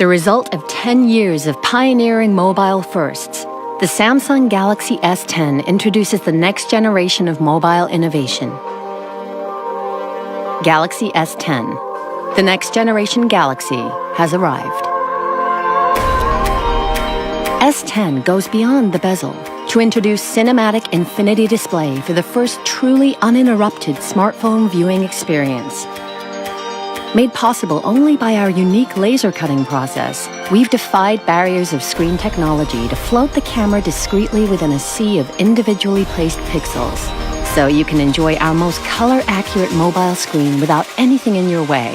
The result of 10 years of pioneering mobile firsts, the Samsung Galaxy S10 introduces the next generation of mobile innovation. Galaxy S10. The next generation Galaxy has arrived. S10 goes beyond the bezel to introduce cinematic infinity display for the first truly uninterrupted smartphone viewing experience. Made possible only by our unique laser cutting process, we've defied barriers of screen technology to float the camera discreetly within a sea of individually placed pixels, so you can enjoy our most color-accurate mobile screen without anything in your way.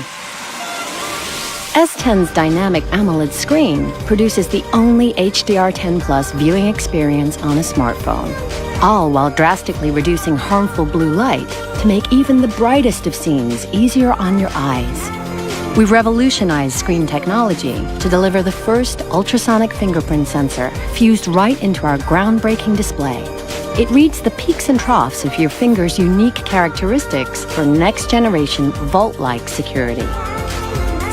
S10's dynamic AMOLED screen produces the only HDR10+ viewing experience on a smartphone, all while drastically reducing harmful blue light to make even the brightest of scenes easier on your eyes. We've revolutionized screen technology to deliver the first ultrasonic fingerprint sensor fused right into our groundbreaking display. It reads the peaks and troughs of your finger's unique characteristics for next-generation vault-like security.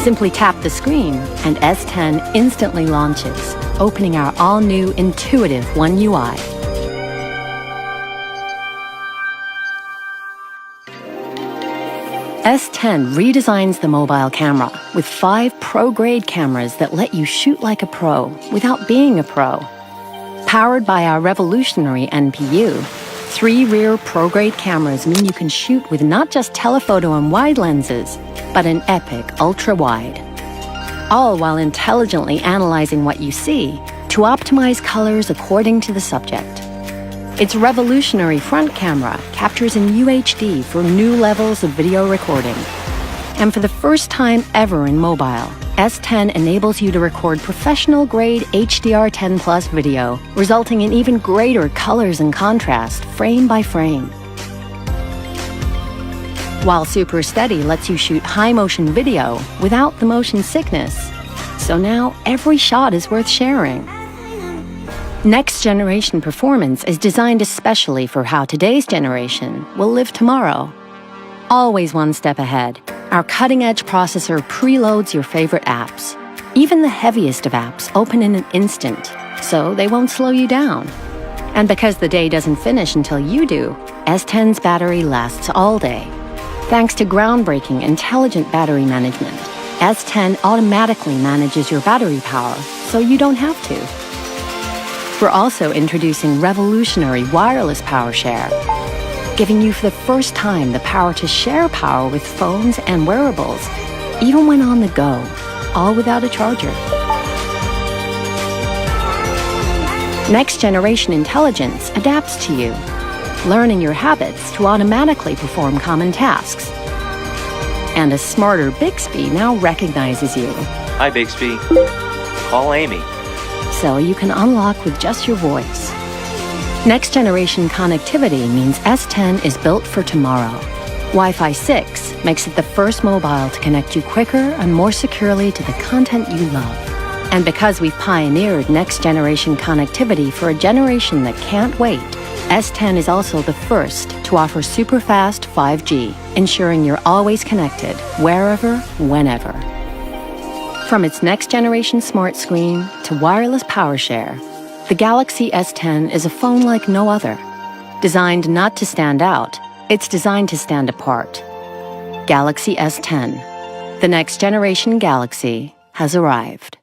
Simply tap the screen, and S10 instantly launches, opening our all-new intuitive One UI. S10 redesigns the mobile camera with 5 pro-grade cameras that let you shoot like a pro without being a pro. Powered by our revolutionary NPU, 3 rear pro-grade cameras mean you can shoot with not just telephoto and wide lenses, but an epic ultra-wide. All while intelligently analyzing what you see to optimize colors according to the subject. Its revolutionary front camera captures in UHD for new levels of video recording. And for the first time ever in mobile, S10 enables you to record professional-grade HDR10+ video, resulting in even greater colors and contrast, frame by frame. While Super Steady lets you shoot high-motion video without the motion sickness, so now every shot is worth sharing. Next-generation performance is designed especially for how today's generation will live tomorrow. Always one step ahead, our cutting-edge processor preloads your favorite apps. Even the heaviest of apps open in an instant, so they won't slow you down. And because the day doesn't finish until you do, S10's battery lasts all day. Thanks to groundbreaking intelligent battery management, S10 automatically manages your battery power, so you don't have to. We're also introducing revolutionary wireless power share, giving you for the first time the power to share power with phones and wearables, even when on the go, all without a charger. Next-generation intelligence adapts to you, learning your habits to automatically perform common tasks. And a smarter Bixby now recognizes you. Hi, Bixby. Call Amy. So you can unlock with just your voice. Next-generation connectivity means S10 is built for tomorrow. Wi-Fi 6 makes it the first mobile to connect you quicker and more securely to the content you love. And because we've pioneered next-generation connectivity for a generation that can't wait, S10 is also the first to offer super-fast 5G, ensuring you're always connected, wherever, whenever. From its next-generation smart screen to wireless power share, the Galaxy S10 is a phone like no other. Designed not to stand out, it's designed to stand apart. Galaxy S10. The next-generation Galaxy has arrived.